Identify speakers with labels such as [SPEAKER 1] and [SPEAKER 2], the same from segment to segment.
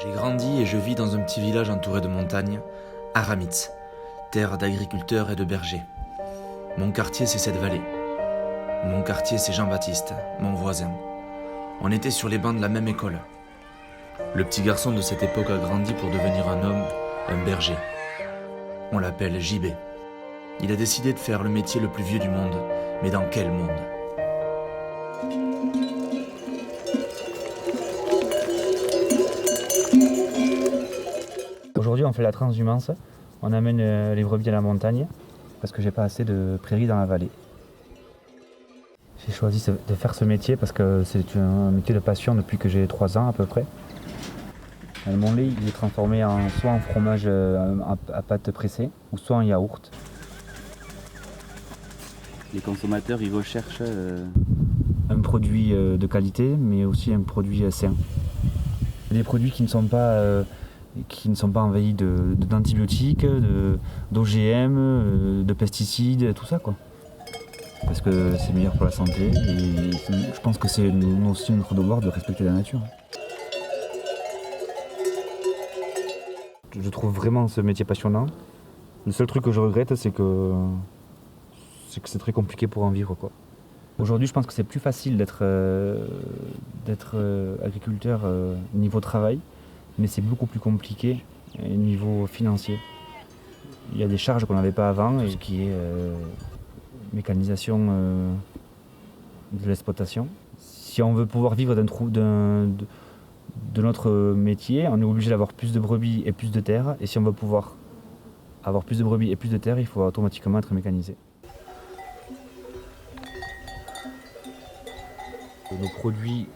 [SPEAKER 1] J'ai grandi et je vis dans un petit village entouré de montagnes, Aramitz, terre d'agriculteurs et de bergers. Mon quartier, c'est cette vallée. Mon quartier, c'est Jean-Baptiste, mon voisin. On était sur les bancs de la même école. Le petit garçon de cette époque a grandi pour devenir un homme, un berger. On l'appelle JB. Il a décidé de faire le métier le plus vieux du monde, mais dans quel monde ?
[SPEAKER 2] Aujourd'hui, on fait la transhumance. On amène les brebis à la montagne parce que j'ai pas assez de prairies dans la vallée. J'ai choisi de faire ce métier parce que c'est un métier de passion depuis que j'ai 3 ans à peu près. Mon lait il est transformé soit en fromage à pâte pressée ou soit en yaourt.
[SPEAKER 3] Les consommateurs ils recherchent
[SPEAKER 2] Un produit de qualité mais aussi un produit sain. Des produits qui ne sont pas envahis d'antibiotiques, d'OGM, de pesticides, tout ça quoi. Parce que c'est meilleur pour la santé et je pense que c'est aussi notre devoir de respecter la nature. Je trouve vraiment ce métier passionnant. Le seul truc que je regrette, c'est que c'est très compliqué pour en vivre, quoi. Aujourd'hui, je pense que c'est plus facile d'être agriculteur niveau travail, mais c'est beaucoup plus compliqué niveau financier. Il y a des charges qu'on n'avait pas avant, et ce qui est mécanisation de l'exploitation. Si on veut pouvoir vivre de notre métier, on est obligé d'avoir plus de brebis et plus de terre. Et si on veut pouvoir avoir plus de brebis et plus de terre, il faut automatiquement être mécanisé. Nos produits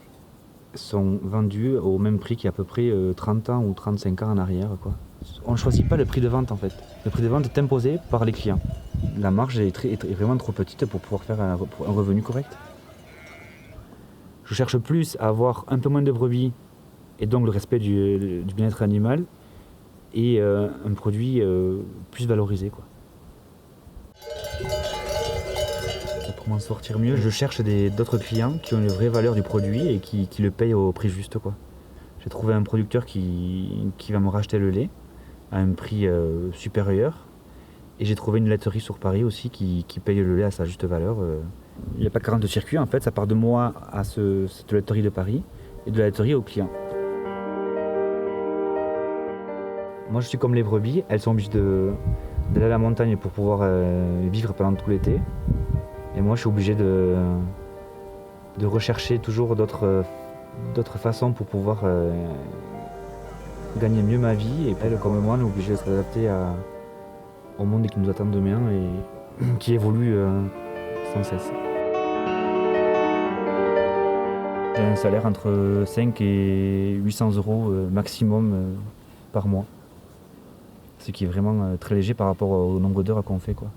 [SPEAKER 2] sont vendus au même prix qu'il y a à peu près 30 ans ou 35 ans en arrière, quoi. On ne choisit pas le prix de vente en fait. Le prix de vente est imposé par les clients. La marge est vraiment trop petite pour pouvoir faire un revenu correct. Je cherche plus à avoir un peu moins de brebis et donc le respect du bien-être animal et un produit plus valorisé, quoi. Pour m'en sortir mieux, je cherche d'autres clients qui ont une vraie valeur du produit et qui le payent au prix juste, quoi. J'ai trouvé un producteur qui va me racheter le lait à un prix supérieur. Et j'ai trouvé une laiterie sur Paris aussi qui paye le lait à sa juste valeur. Il n'y a pas 40 circuits en fait, ça part de moi à cette laiterie de Paris et de la laiterie au client. Moi je suis comme les brebis, elles sont obligées d'aller à la montagne pour pouvoir vivre pendant tout l'été. Et moi je suis obligé de rechercher toujours d'autres façons pour pouvoir gagner mieux ma vie. Et elle comme moi on est obligé de s'adapter au monde qui nous attend demain et qui évolue sans cesse. J'ai un salaire entre 5 et 800 euros maximum par mois. Ce qui est vraiment très léger par rapport au nombre d'heures qu'on fait, quoi.